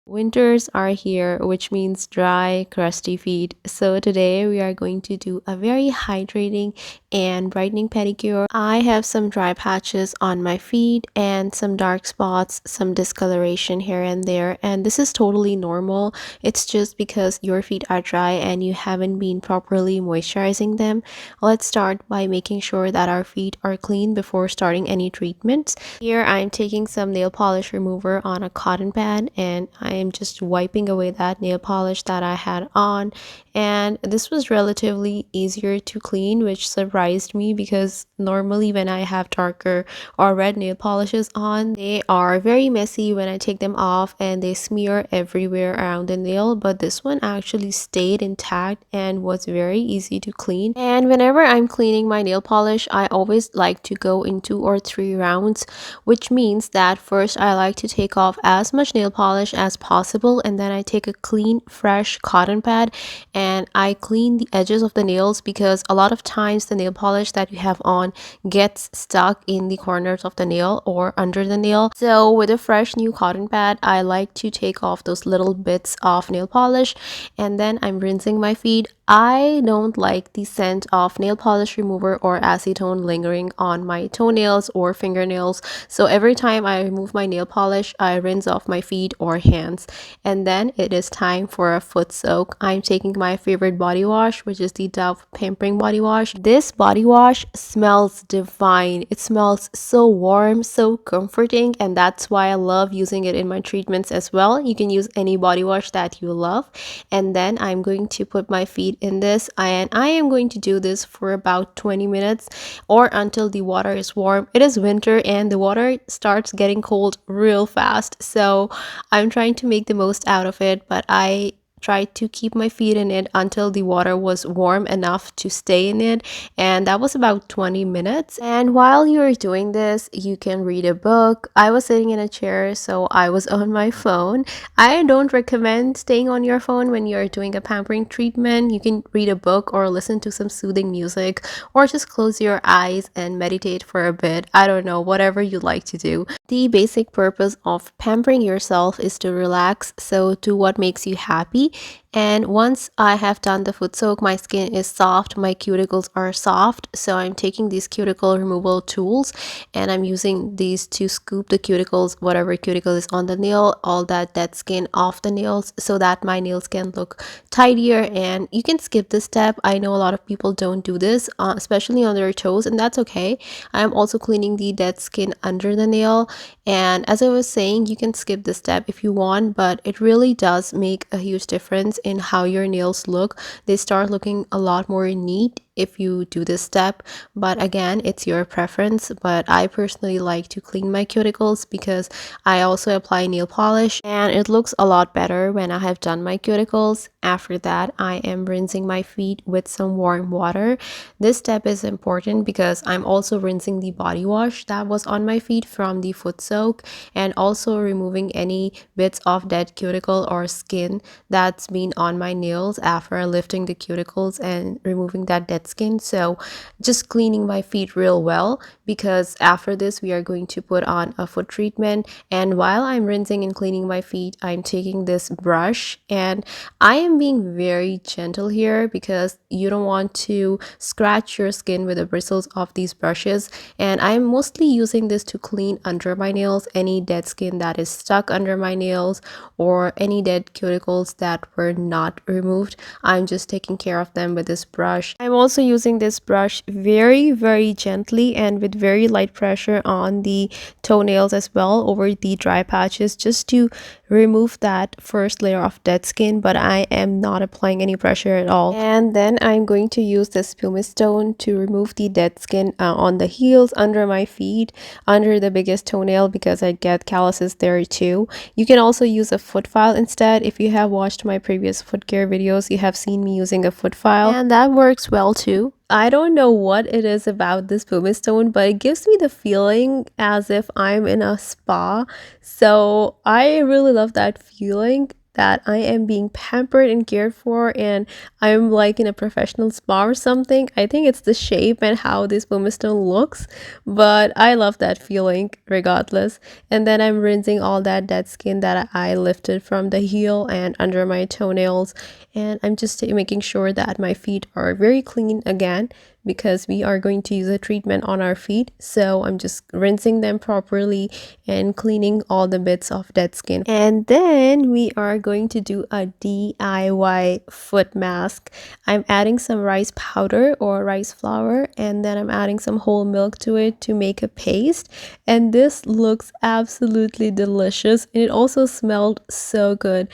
Winters are here, which means dry, crusty feet. So today we are going to do a very hydrating and brightening pedicure. I have some dry patches on my feet and some dark spots, some discoloration here and there, and this is totally normal. It's just because your feet are dry and you haven't been properly moisturizing them. Let's start by making sure that our feet are clean before starting any treatments. Here I'm taking some nail polish remover on a cotton pad and I am just wiping away that nail polish that I had on, and this was relatively easier to clean, which surprised me because normally when I have darker or red nail polishes on, they are very messy when I take them off and they smear everywhere around the nail, but this one actually stayed intact and was very easy to clean. And whenever I'm cleaning my nail polish, I always like to go in 2 or 3 rounds, which means that first I like to take off as much nail polish as possible, and then I take a clean fresh cotton pad and I clean the edges of the nails, because a lot of times the nail polish that you have on gets stuck in the corners of the nail or under the nail. So with a fresh new cotton pad, I like to take off those little bits of nail polish, and then I'm rinsing my feet. I don't like the scent of nail polish remover or acetone lingering on my toenails or fingernails, so every time I remove my nail polish, I rinse off my feet or hands. And then it is time for a foot soak. I'm taking my favorite body wash, which is the Dove Pampering body wash. This body wash smells divine. It smells so warm, so comforting, and that's why I love using it in my treatments as well. You can use any body wash that you love. And then I'm going to put my feet in this, and I am going to do this for about 20 minutes or until the water is warm. It is winter and the water starts getting cold real fast, so I'm trying to make the most out of it, but I tried to keep my feet in it until the water was warm enough to stay in it, and that was about 20 minutes. And while you're doing this, you can read a book. I was sitting in a chair, so I was on my phone. I don't recommend staying on your phone when you're doing a pampering treatment. You can read a book or listen to some soothing music, or just close your eyes and meditate for a bit. I don't know, whatever you like to do. The basic purpose of pampering yourself is to relax, so do what makes you happy. And once I have done the foot soak, my skin is soft, my cuticles are soft, so I'm taking these cuticle removal tools and I'm using these to scoop the cuticles, whatever cuticle is on the nail, all that dead skin off the nails, so that my nails can look tidier. And you can skip this step. I know a lot of people don't do this, especially on their toes, and that's okay. I'm also cleaning the dead skin under the nail, and as I was saying, you can skip this step if you want, but it really does make a huge difference in how your nails look. They start looking a lot more neat if you do this step, but again, it's your preference. But I personally like to clean my cuticles because I also apply nail polish and it looks a lot better when I have done my cuticles. After that, I am rinsing my feet with some warm water. This step is important because I'm also rinsing the body wash that was on my feet from the foot soak, and also removing any bits of dead cuticle or skin that's been on my nails after lifting the cuticles and removing that dead skin. So just cleaning my feet real well, because after this we are going to put on a foot treatment. And while I'm rinsing and cleaning my feet, I'm taking this brush and I am being very gentle here because you don't want to scratch your skin with the bristles of these brushes. And I'm mostly using this to clean under my nails, any dead skin that is stuck under my nails or any dead cuticles that were not removed. I'm just taking care of them with this brush. I'm also using this brush very gently and with very light pressure on the toenails as well, over the dry patches, just to remove that first layer of dead skin, but I am not applying any pressure at all. And then I'm going to use this pumice stone to remove the dead skin on the heels, under my feet, under the biggest toenail, because I get calluses there too. You can also use a foot file instead. If you have watched my previous foot care videos, you have seen me using a foot file, and that works well too. I don't know what it is about this pumice stone, but it gives me the feeling as if I'm in a spa. So I really love that feeling. that I am being pampered and cared for, and I'm like in a professional spa or something. I think it's the shape and how this pumice stone looks, but I love that feeling regardless. And then I'm rinsing all that dead skin that I lifted from the heel and under my toenails, and I'm just making sure that my feet are very clean again because we are going to use a treatment on our feet. So I'm just rinsing them properly and cleaning all the bits of dead skin. And then we are going to do a DIY foot mask. I'm adding some rice powder or rice flour, and then I'm adding some whole milk to it to make a paste. And this looks absolutely delicious, and it also smelled so good.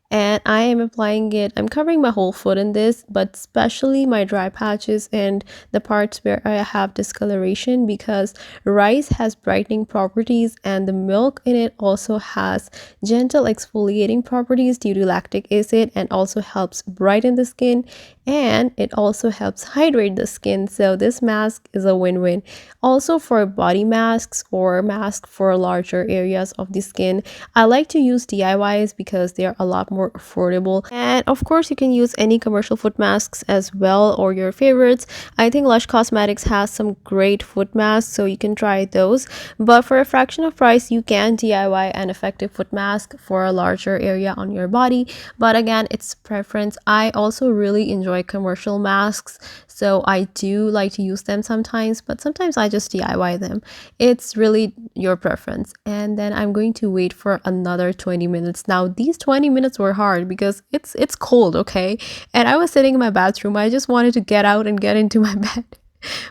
And I am applying it. I'm covering my whole foot in this, but especially my dry patches and the parts where I have discoloration, because rice has brightening properties and the milk in it also has gentle exfoliating properties due to lactic acid, and also helps brighten the skin, and it also helps hydrate the skin. So this mask is a win-win. Also for body masks or mask for larger areas of the skin, I like to use DIYs because they're a lot more affordable. And of course you can use any commercial foot masks as well, or your favorites. I think Lush Cosmetics has some great foot masks, so you can try those. But for a fraction of price, you can DIY an effective foot mask for a larger area on your body. But again, it's preference. I also really enjoy commercial masks, so I do like to use them sometimes, but sometimes I just DIY them. It's really your preference. And then I'm going to wait for another 20 minutes. Now these 20 minutes were hard because it's cold, okay? And I was sitting in my bathroom. I just wanted to get out and get into my bed.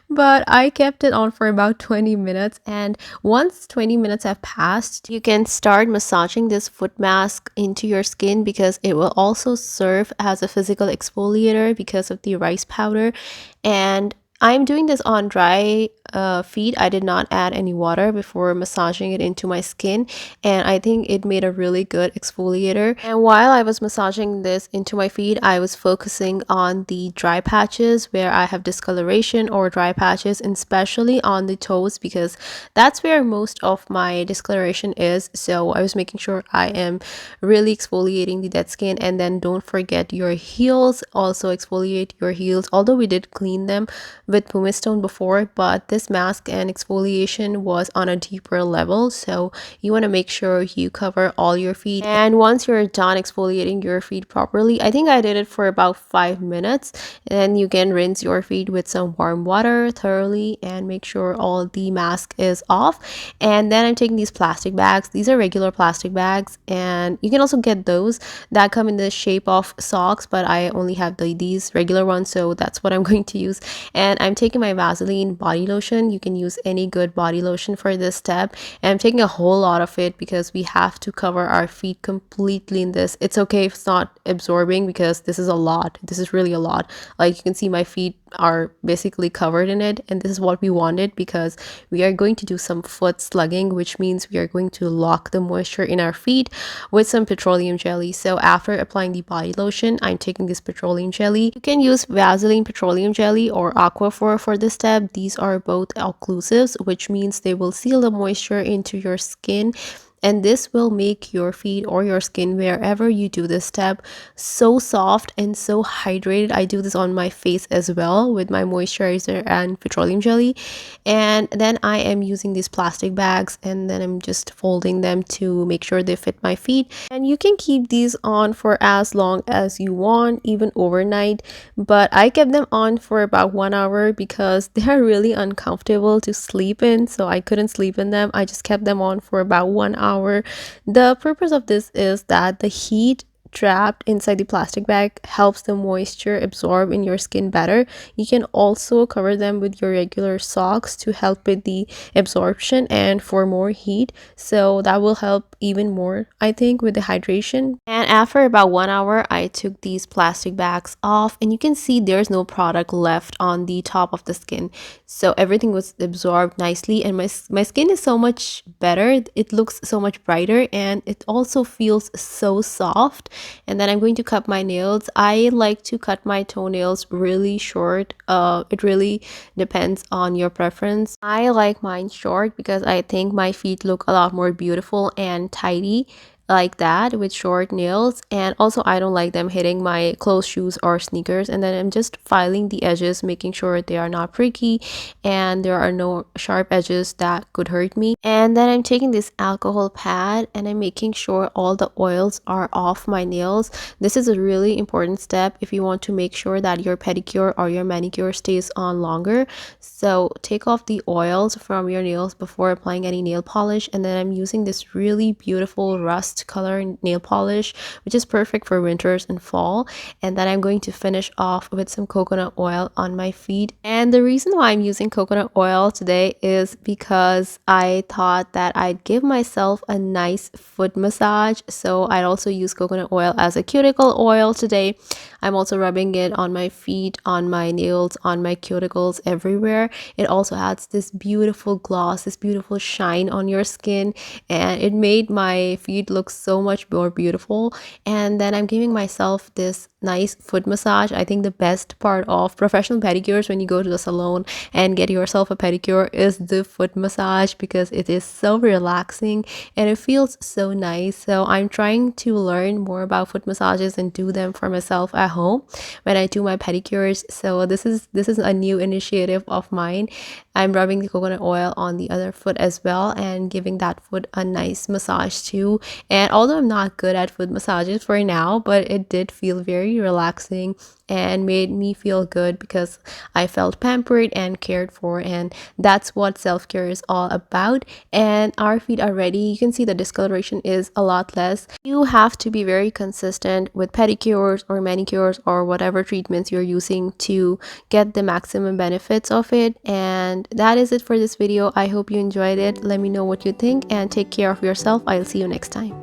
But I kept it on for about 20 minutes, and once 20 minutes have passed, you can start massaging this foot mask into your skin because it will also serve as a physical exfoliator because of the rice powder. And I'm doing this on dry feet. I did not add any water before massaging it into my skin, and I think it made a really good exfoliator. And while I was massaging this into my feet, I was focusing on the dry patches where I have discoloration or dry patches, and especially on the toes because that's where most of my discoloration is. So I was making sure I am really exfoliating the dead skin. And then don't forget your heels, also exfoliate your heels, although we did clean them with pumice stone before, but this mask and exfoliation was on a deeper level, so you want to make sure you cover all your feet. And once you're done exfoliating your feet properly, I think I did it for about 5 minutes, and then you can rinse your feet with some warm water thoroughly and make sure all the mask is off. And then I'm taking these plastic bags. These are regular plastic bags, and you can also get those that come in the shape of socks, but I only have these regular ones, so that's what I'm going to use. And I'm taking my Vaseline body lotion. You can use any good body lotion for this step, and I'm taking a whole lot of it because we have to cover our feet completely in this. It's okay if it's not absorbing because this is a lot. This is really a lot. Like you can see my feet are basically covered in it, and this is what we wanted because we are going to do some foot slugging, which means we are going to lock the moisture in our feet with some petroleum jelly. So after applying the body lotion, I'm taking this petroleum jelly. You can use Vaseline petroleum jelly or Aquaphor for this step. These are both occlusives, which means they will seal the moisture into your skin, and this will make your feet or your skin wherever you do this step so soft and so hydrated. I do this on my face as well with my moisturizer and petroleum jelly. And then I am using these plastic bags, and then I'm just folding them to make sure they fit my feet. And you can keep these on for as long as you want, even overnight, but I kept them on for about 1 hour because they are really uncomfortable to sleep in, so I couldn't sleep in them. I just kept them on for about 1 hour. The purpose of this is that the heat trapped inside the plastic bag helps the moisture absorb in your skin better. You can also cover them with your regular socks to help with the absorption and for more heat, so that will help even more, I think, with the hydration. And after about 1 hour, I took these plastic bags off, and you can see there's no product left on the top of the skin, so everything was absorbed nicely, and my skin is so much better. It looks so much brighter, and it also feels so soft. And then I'm going to cut my nails. I like to cut my toenails really short. It really depends on your preference. I like mine short because I think my feet look a lot more beautiful and tidy. like that with short nails, and also I don't like them hitting my closed shoes or sneakers. And then I'm just filing the edges, making sure they are not pricky and there are no sharp edges that could hurt me. And then I'm taking this alcohol pad and I'm making sure all the oils are off my nails. This is a really important step if you want to make sure that your pedicure or your manicure stays on longer. So take off the oils from your nails before applying any nail polish. And then I'm using this really beautiful rust color nail polish, which is perfect for winters and fall. And then I'm going to finish off with some coconut oil on my feet. And the reason why I'm using coconut oil today is because I thought that I'd give myself a nice foot massage. So I'd also use coconut oil as a cuticle oil today. I'm also rubbing it on my feet, on my nails, on my cuticles, everywhere. It also adds this beautiful gloss, this beautiful shine on your skin, and it made my feet look so much more beautiful. And then I'm giving myself this nice foot massage. I think the best part of professional pedicures when you go to the salon and get yourself a pedicure is the foot massage, because it is so relaxing and it feels so nice. So I'm trying to learn more about foot massages and do them for myself at home when I do my pedicures. So this is a new initiative of mine. I'm rubbing the coconut oil on the other foot as well and giving that foot a nice massage too. And although I'm not good at foot massages for now, but it did feel very relaxing and made me feel good because I felt pampered and cared for, and that's what self-care is all about. And our feet are ready. You can see the discoloration is a lot less. You have to be very consistent with pedicures or manicures or whatever treatments you're using to get the maximum benefits of it. And that is it for this video. I hope you enjoyed it. Let me know what you think and take care of yourself. I'll see you next time.